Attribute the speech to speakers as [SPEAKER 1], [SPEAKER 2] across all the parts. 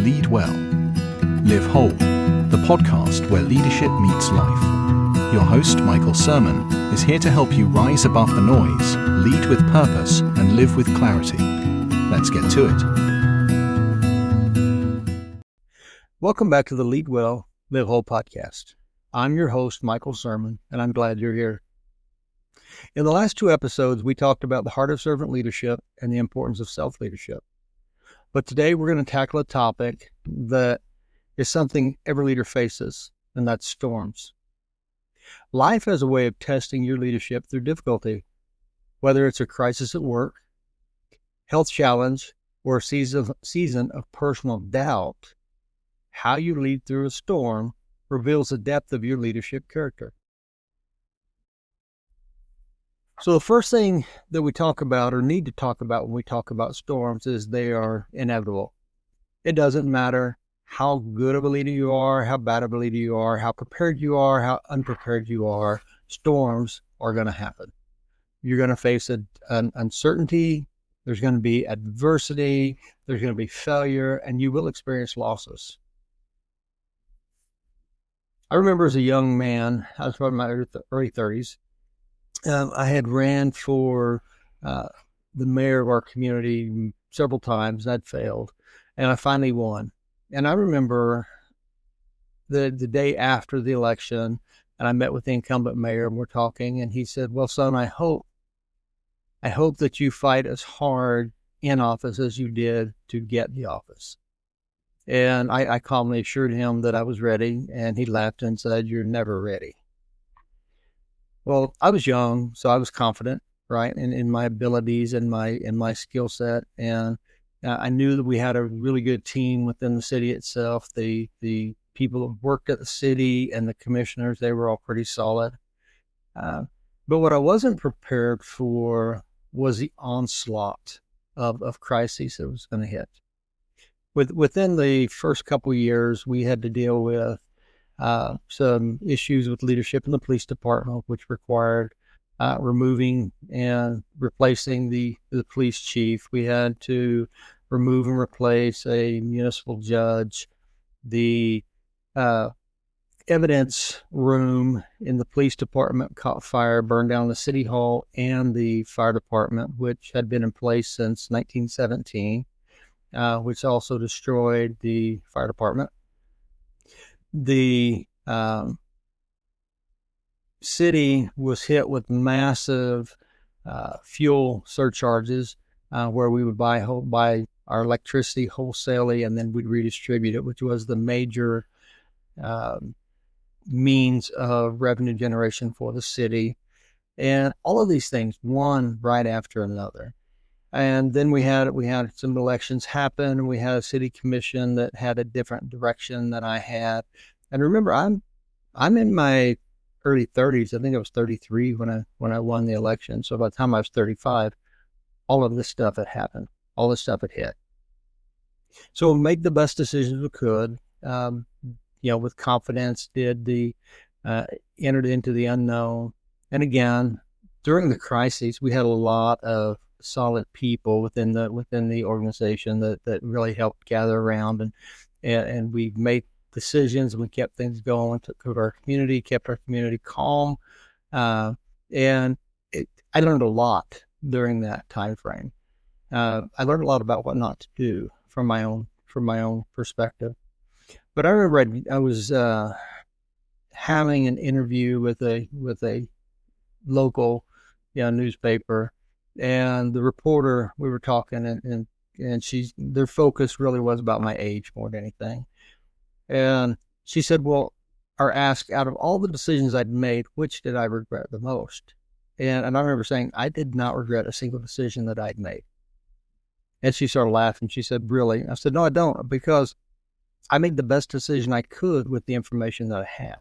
[SPEAKER 1] Lead Well, Live Whole, the podcast where leadership meets life. Your host, Michael Sirmon, is here to help you rise above the noise, lead with purpose, and live with clarity. Let's get to it.
[SPEAKER 2] Welcome back to the Lead Well, Live Whole podcast. I'm your host, Michael Sirmon, and I'm glad you're here. In the last two episodes, we talked about the heart of servant leadership and the importance of self-leadership. But today we're going to tackle a topic that is something every leader faces, and that's storms. Life has a way of testing your leadership through difficulty, whether it's a crisis at work, health challenge, or a season of personal doubt. How you lead through a storm reveals the depth of your leadership character. So the first thing that we talk about or need to talk about when we talk about storms is they are inevitable. It doesn't matter how good of a leader you are, how bad of a leader you are, how prepared you are, how unprepared you are, storms are going to happen. You're going to face an uncertainty, there's going to be adversity, there's going to be failure, and you will experience losses. I remember as a young man, I was probably in my early 30s, I had ran for the mayor of our community several times, and I'd failed, and I finally won. And I remember the day after the election, and I met with the incumbent mayor, and we're talking, and he said, "Well, son, I hope that you fight as hard in office as you did to get the office." And I calmly assured him that I was ready, and he laughed and said, "You're never ready." Well, I was young, so I was confident, right, in my abilities and my skill set, and I knew that we had a really good team within the city itself. The people that worked at the city and the commissioners, they were all pretty solid. But what I wasn't prepared for was the onslaught of crises that was going to hit. Within the first couple of years, we had to deal with some issues with leadership in the police department, which required removing and replacing the police chief. We had to remove and replace a municipal judge. The evidence room in the police department caught fire, burned down the city hall and the fire department, which had been in place since 1917, which also destroyed the fire department. The city was hit with massive fuel surcharges, where we would buy our electricity wholesalely, and then we'd redistribute it, which was the major means of revenue generation for the city. And all of these things, one right after another. And then we had some elections happen. We had a city commission that had a different direction than I had. And remember, I'm in my early 30s. I think I was 33 when I won the election. So by the time I was 35, all of this stuff had happened. All this stuff had hit. So we made the best decisions we could. With confidence, entered into the unknown. And again, during the crises, we had a lot of solid people within the organization that really helped gather around, and we made decisions, and we kept things going, took care of our community, kept our community calm, and I learned a lot during that time frame. I learned a lot about what not to do from my own perspective. But I remember I was having an interview with a local newspaper. And the reporter, we were talking, and their focus really was about my age more than anything. And she said, asked, out of all the decisions I'd made, which did I regret the most? And I remember saying, I did not regret a single decision that I'd made. And she started laughing. She said, "Really?" I said, "No, I don't, because I made the best decision I could with the information that I had."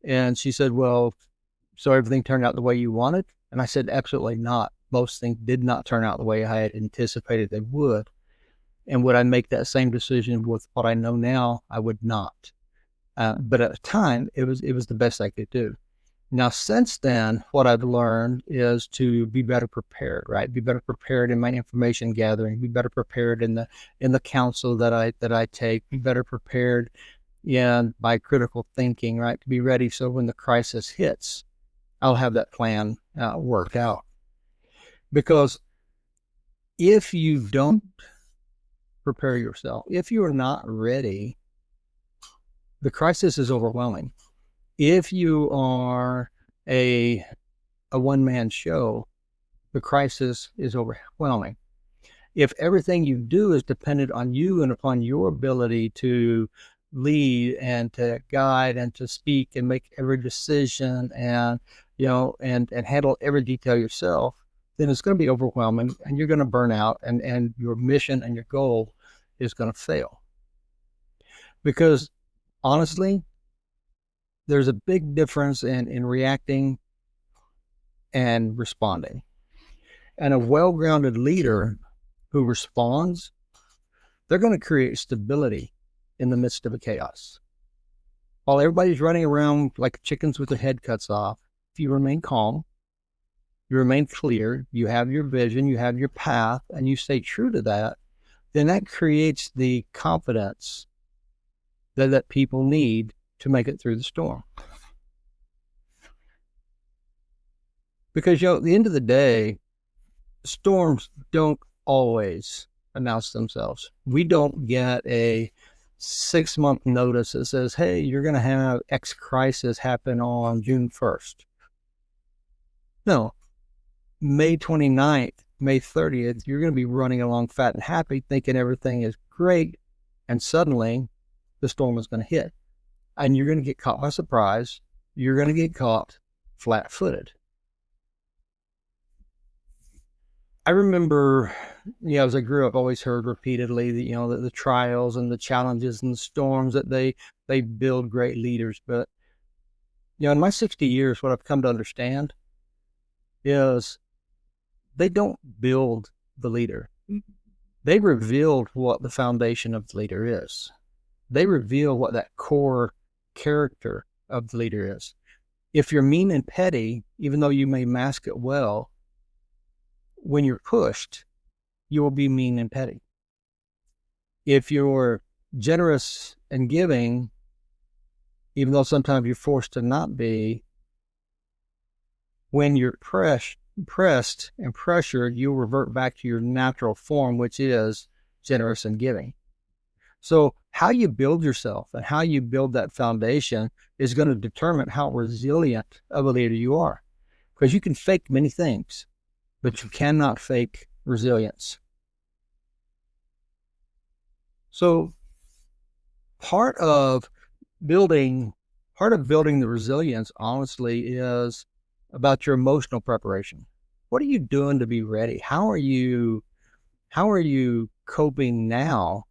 [SPEAKER 2] And she said, "Well, so everything turned out the way you wanted?" And I said, "Absolutely not. Most things did not turn out the way I had anticipated they would. And would I make that same decision with what I know now? I would not. But at the time, it was the best I could do." Now, since then, what I've learned is to be better prepared, right? Be better prepared in my information gathering, be better prepared in the counsel that I take, be better prepared in my critical thinking, right? To be ready so when the crisis hits, I'll have that plan worked out. Because if you don't prepare yourself, if you are not ready, the crisis is overwhelming. If you are a one-man show, the crisis is overwhelming. If everything you do is dependent on you and upon your ability to lead and to guide and to speak and make every decision and handle every detail yourself, then it's going to be overwhelming and you're going to burn out and your mission and your goal is going to fail. Because honestly, there's a big difference in reacting and responding. And a well-grounded leader who responds, they're going to create stability in the midst of a chaos. While everybody's running around like chickens with their head cuts off, if you remain calm, you remain clear, you have your vision, you have your path, and you stay true to that, then that creates the confidence that people need to make it through the storm. Because, at the end of the day, storms don't always announce themselves. We don't get a 6-month notice that says, hey, you're going to have X crisis happen on June 1st. No. May 29th, May 30th, you're going to be running along fat and happy, thinking everything is great, and suddenly the storm is going to hit. And you're going to get caught by surprise. You're going to get caught flat-footed. I remember, as I grew up, always heard repeatedly that, the trials and the challenges and the storms that they build great leaders. But, in my 60 years, what I've come to understand is they don't build the leader. They revealed what the foundation of the leader is. They reveal what that core character of the leader is. If you're mean and petty, even though you may mask it well, when you're pushed, you will be mean and petty. If you're generous and giving, even though sometimes you're forced to not be, when you're pressed and pressured, you'll revert back to your natural form, which is generous and giving. So how you build yourself and how you build that foundation is going to determine how resilient of a leader you are. Because you can fake many things, but you cannot fake resilience. So part of building the resilience, honestly, is about your emotional preparation. What are you doing to be ready? How are you coping now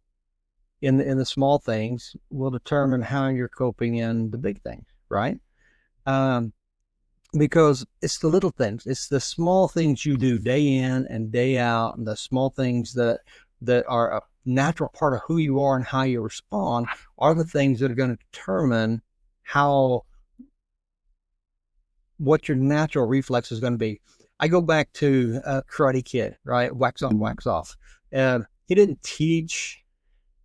[SPEAKER 2] in the small things will determine how you're coping in the big things, right? Because it's the little things. It's the small things you do day in and day out, and the small things that are a natural part of who you are and how you respond are the things that are going to determine what your natural reflex is going to be. I go back to Karate Kid, right? Wax on, wax off. And he didn't teach,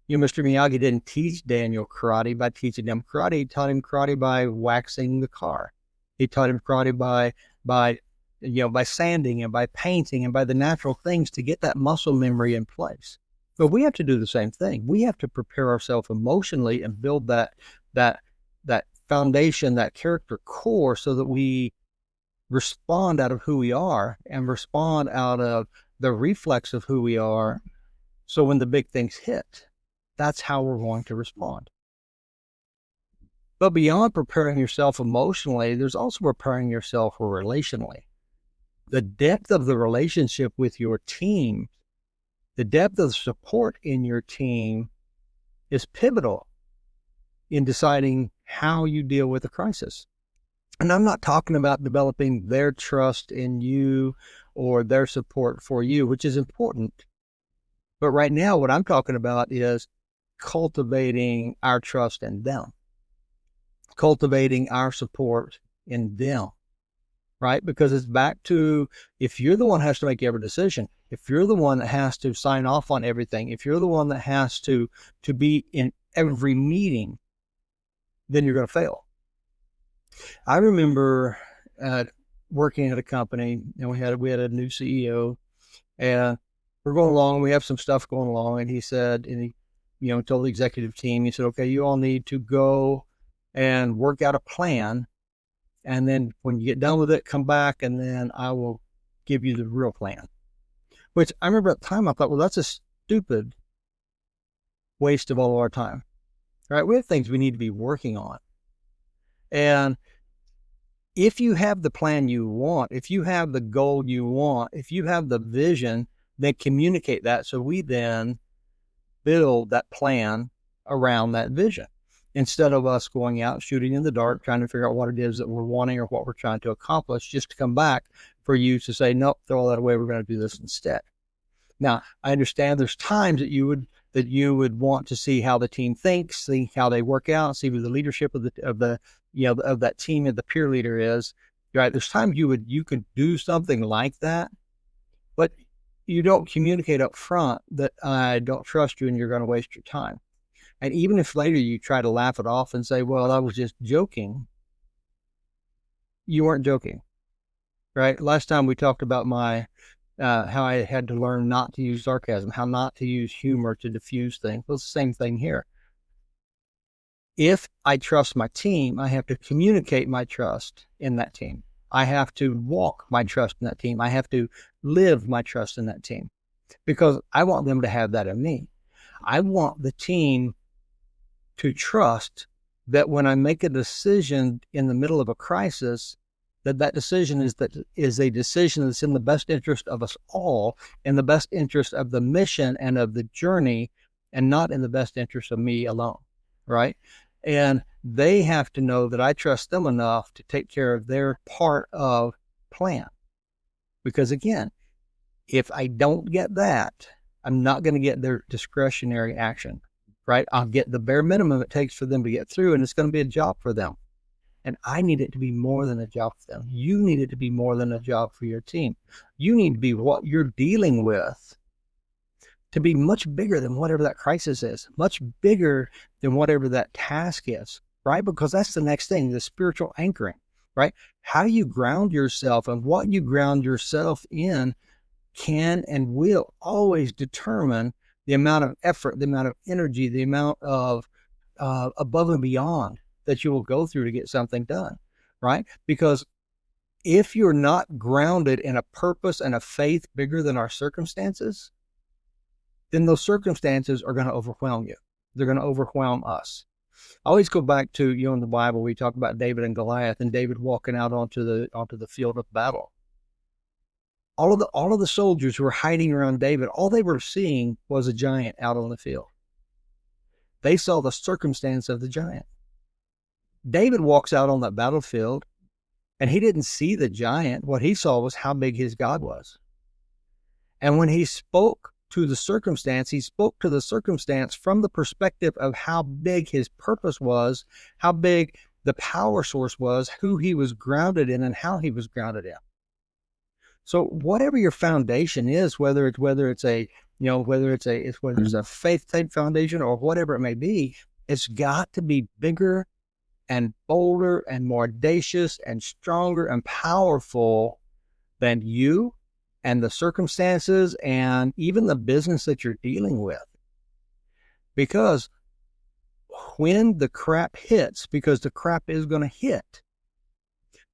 [SPEAKER 2] Mr. Miyagi didn't teach Daniel karate by teaching him karate. He taught him karate by waxing the car. He taught him karate by sanding and by painting and by the natural things to get that muscle memory in place. But we have to do the same thing. We have to prepare ourselves emotionally and build that foundation, that character core, so that we respond out of who we are and respond out of the reflex of who we are. So when the big things hit, that's how we're going to respond. But beyond preparing yourself emotionally, there's also preparing yourself relationally. The depth of the relationship with your team, the depth of support in your team is pivotal in deciding how you deal with a crisis. And I'm not talking about developing their trust in you or their support for you, which is important. But right now, what I'm talking about is cultivating our trust in them, cultivating our support in them. right? Because it's back to, if you're the one who has to make every decision, if you're the one that has to sign off on everything, if you're the one that has to be in every meeting, then you're going to fail. I remember working at a company, and we had a new CEO, and we're going along. We have some stuff going along, and he said, and he told the executive team, he said, okay, you all need to go and work out a plan, and then when you get done with it, come back, and then I will give you the real plan. Which I remember at the time, I thought, well, that's a stupid waste of all of our time, right? We have things we need to be working on. And if you have the plan you want, if you have the goal you want, if you have the vision, then communicate that, so we then build that plan around that vision, instead of us going out shooting in the dark, trying to figure out what it is that we're wanting or what we're trying to accomplish, just to come back for you to say, nope, throw all that away, we're going to do this instead. Now, I understand there's times that you would want to see how the team thinks, see how they work out, see who the leadership of that team and the peer leader is, right? There's times you could do something like that, but you don't communicate up front that I don't trust you and you're going to waste your time. And even if later you try to laugh it off and say, well, I was just joking, you weren't joking, right? Last time we talked about how I had to learn not to use sarcasm, how not to use humor to diffuse things. Well, it's the same thing here. If I trust my team, I have to communicate my trust in that team. I have to walk my trust in that team. I have to live my trust in that team, because I want them to have that in me. I want the team to trust that when I make a decision in the middle of a crisis, that decision is a decision that's in the best interest of us all, in the best interest of the mission and of the journey, and not in the best interest of me alone, right? And they have to know that I trust them enough to take care of their part of plan. Because again, if I don't get that, I'm not going to get their discretionary action, right? I'll get the bare minimum it takes for them to get through, and it's going to be a job for them. And I need it to be more than a job for them. You need it to be more than a job for your team. You need to be what you're dealing with to be much bigger than whatever that crisis is, much bigger than whatever that task is, right? Because that's the next thing, the spiritual anchoring, right? How you ground yourself and what you ground yourself in can and will always determine the amount of effort, the amount of energy, the amount of above and beyond that you will go through to get something done, right? Because if you're not grounded in a purpose and a faith bigger than our circumstances, then those circumstances are going to overwhelm you. They're going to overwhelm us. I always go back to, in the Bible, we talk about David and Goliath, and David walking out onto the field of battle. All of the soldiers who were hiding around David, all they were seeing was a giant out on the field. They saw the circumstance of the giant. David walks out on that battlefield, and he didn't see the giant. What he saw was how big his God was. And when he spoke to the circumstance, he spoke to the circumstance from the perspective of how big his purpose was, how big the power source was, who he was grounded in, and how he was grounded in. So whatever your foundation is, whether it's a faith type foundation or whatever it may be, it's got to be bigger and bolder and more audacious and stronger and powerful than you and the circumstances and even the business that you're dealing with. Because when the crap hits, because the crap is going to hit,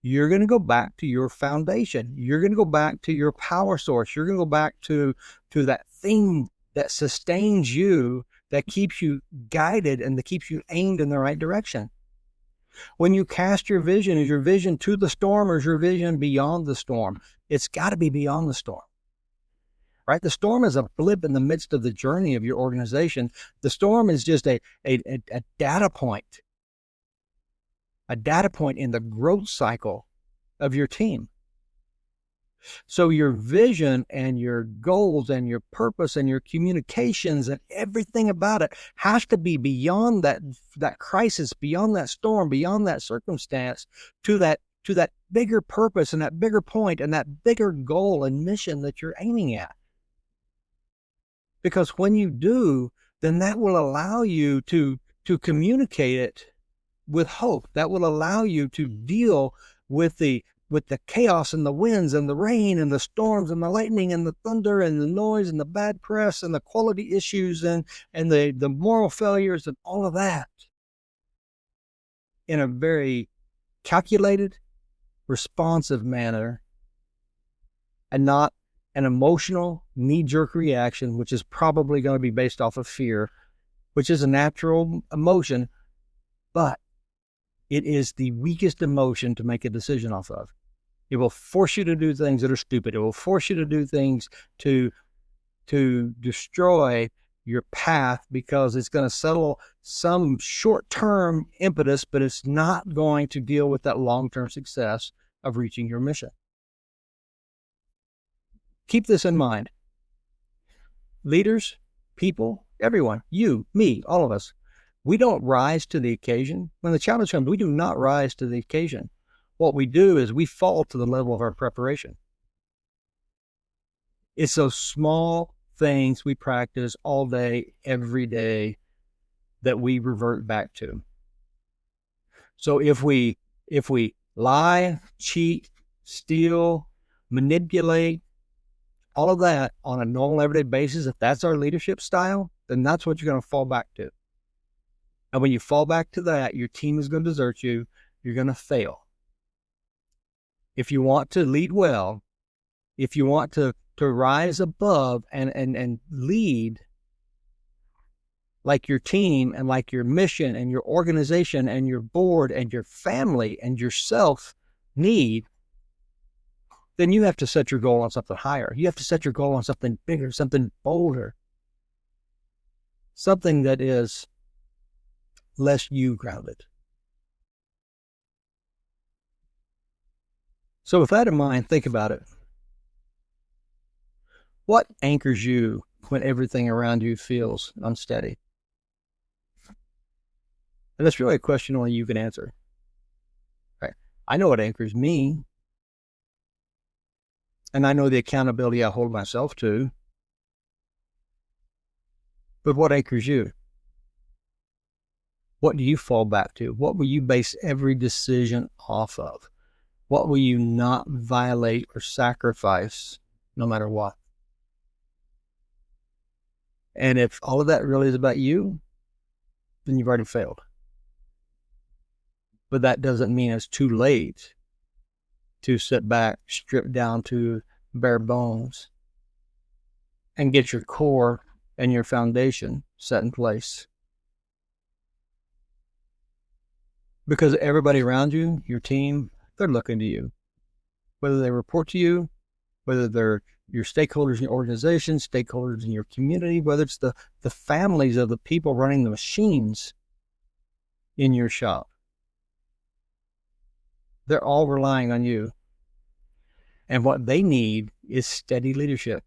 [SPEAKER 2] you're going to go back to your foundation. You're going to go back to your power source. You're going to go back to that thing that sustains you, that keeps you guided and that keeps you aimed in the right direction. When you cast your vision, is your vision to the storm or is your vision beyond the storm? It's got to be beyond the storm, right? The storm is a blip in the midst of the journey of your organization. The storm is just a data point, in the growth cycle of your team. So your vision and your goals and your purpose and your communications and everything about it has to be beyond that crisis, beyond that storm, beyond that circumstance, to that to that bigger purpose and that bigger point and that bigger goal and mission that you're aiming at. Because when you do, then that will allow you to communicate it with hope. That will allow you to deal with the chaos and the winds and the rain and the storms and the lightning and the thunder and the noise and the bad press and the quality issues and the moral failures and all of that in a very calculated, responsive manner, and not an emotional knee-jerk reaction, which is probably going to be based off of fear, which is a natural emotion, but it is the weakest emotion to make a decision off of. It will force you to do things that are stupid. It will force you to do things to destroy your path, because it's going to settle some short-term impetus, but it's not going to deal with that long-term success of reaching your mission. Keep this in mind. Leaders, people, everyone, you, me, all of us, we don't rise to the occasion. When the challenge comes, we do not rise to the occasion. What we do is we fall to the level of our preparation. It's those small things we practice all day, every day, that we revert back to. So if we lie, cheat, steal, manipulate, all of that on a normal everyday basis, if that's our leadership style, then that's what you're going to fall back to. And when you fall back to that, your team is going to desert you. You're going to fail. If you want to lead well, if you want to rise above and lead like your team and like your mission and your organization and your board and your family and yourself need, then you have to set your goal on something higher. You have to set your goal on something bigger, something bolder, something that is less you grounded. So with that in mind, think about it. What anchors you when everything around you feels unsteady? And that's really a question only you can answer. Right? I know what anchors me. And I know the accountability I hold myself to. But what anchors you? What do you fall back to? What will you base every decision off of? What will you not violate or sacrifice no matter what? And if all of that really is about you, then you've already failed. But that doesn't mean it's too late to sit back, strip down to bare bones, and get your core and your foundation set in place. Because everybody around you, your team, they're looking to you. Whether they report to you, whether they're your stakeholders in your organization, stakeholders in your community, whether it's the families of the people running the machines in your shop. They're all relying on you. And what they need is steady leadership.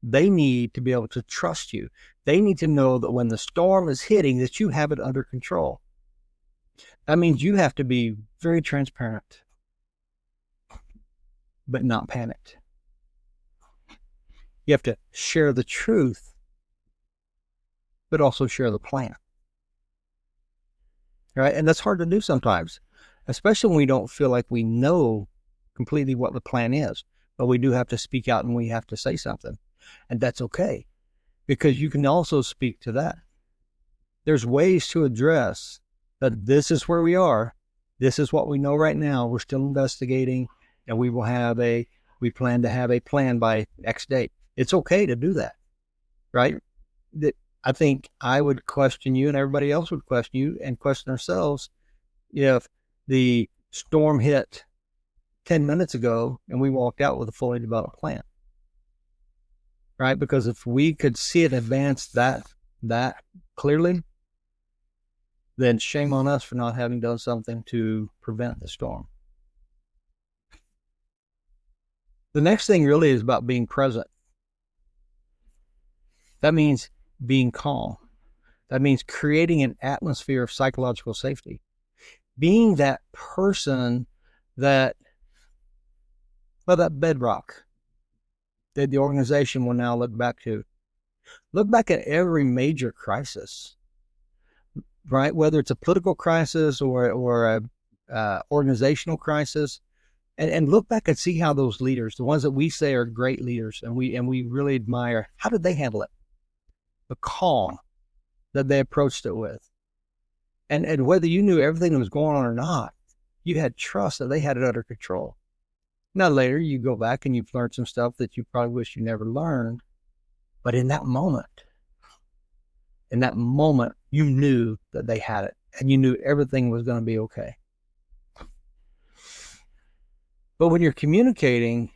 [SPEAKER 2] They need to be able to trust you. They need to know that when the storm is hitting, that you have it under control. That means you have to be very transparent, but not panicked. You have to share the truth, but also share the plan. Right? And that's hard to do sometimes, especially when we don't feel like we know completely what the plan is. But we do have to speak out and we have to say something. And that's okay, because you can also speak to that. There's ways to address that this is where we are. This is what we know right now. We're still investigating, and we plan to have a plan by X date. It's okay to do that, right? I think I would question you and everybody else would question you and question ourselves if the storm hit 10 minutes ago and we walked out with a fully developed plan, right? Because if we could see it advance that clearly, then shame on us for not having done something to prevent the storm. The next thing really is about being present. That means being calm. That means creating an atmosphere of psychological safety. Being that person that, well, that bedrock that the organization will now look back to. Look back at every major crisis, right? Whether it's a political crisis or a organizational crisis, and look back and see how those leaders, the ones that we say are great leaders and we really admire, how did they handle it? The calm that they approached it with. And whether you knew everything that was going on or not, you had trust that they had it under control. Now later you go back and you've learned some stuff that you probably wish you never learned. But in that moment, you knew that they had it and you knew everything was going to be okay. But when you're communicating,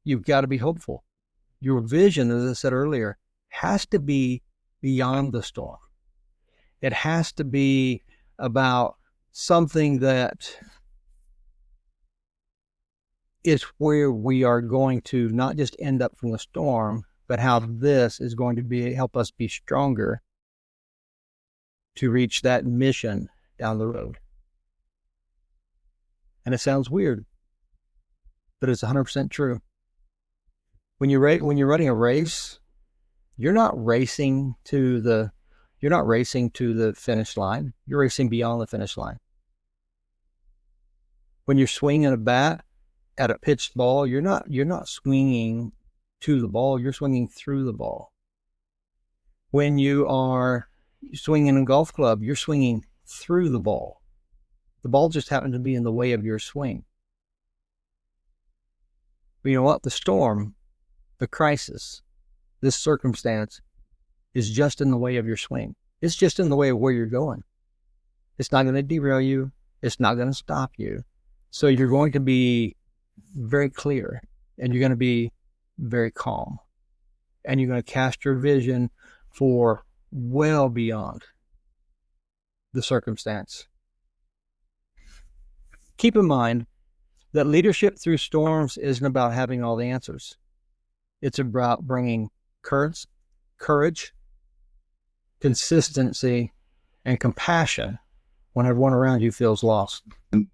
[SPEAKER 2] you've got to be hopeful. Your vision, as I said earlier, has to be beyond the storm. It has to be about something that is where we are going to not just end up from the storm, but how this is going to help us be stronger to reach that mission down the road. And it sounds weird, but it's 100% true. When you're running a race, you're not racing to the finish line. You're racing beyond the finish line. When you're swinging a bat at a pitched ball, you're not swinging to the ball, you're swinging through the ball. When you are swinging a golf club, you're swinging through the ball. The ball just happens to be in the way of your swing. But you know what? The storm, the crisis, this circumstance is just in the way of your swing. It's just in the way of where you're going. It's not going to derail you. It's not going to stop you. So you're going to be very clear and you're going to be very calm. And you're going to cast your vision for well beyond the circumstance. Keep in mind that leadership through storms isn't about having all the answers. It's about bringing courage, consistency, and compassion when everyone around you feels lost. And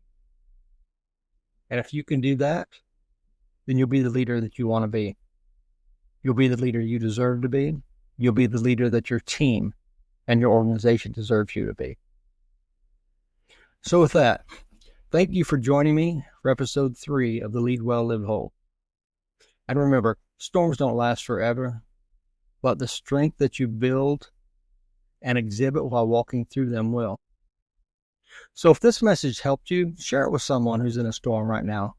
[SPEAKER 2] if you can do that, then you'll be the leader that you want to be. You'll be the leader you deserve to be. You'll be the leader that your team and your organization deserves you to be. So with that, thank you for joining me for episode 3 of the Lead Well, Live Whole. And remember, storms don't last forever, but the strength that you build and exhibit while walking through them will. So if this message helped you, share it with someone who's in a storm right now.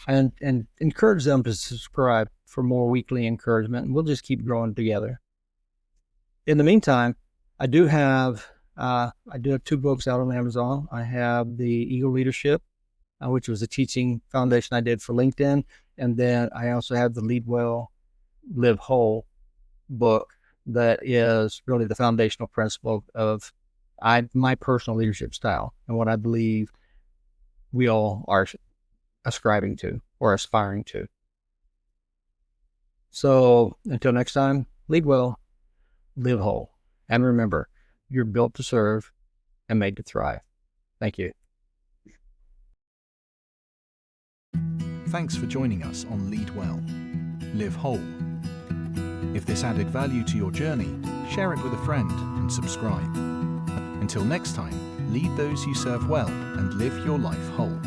[SPEAKER 2] And encourage them to subscribe for more weekly encouragement, and we'll just keep growing together. In the meantime, I do have 2 books out on Amazon. I have the Eagle Leadership, which was a teaching foundation I did for LinkedIn, and then I also have the Lead Well, Live Whole book that is really the foundational principle of my personal leadership style and what I believe we all are ascribing to or aspiring to. So until next time, lead well, live whole. And remember, you're built to serve and made to thrive. Thank you.
[SPEAKER 1] Thanks for joining us on Lead Well, Live Whole. If this added value to your journey, share it with a friend and subscribe. Until next time, lead those you serve well and live your life whole.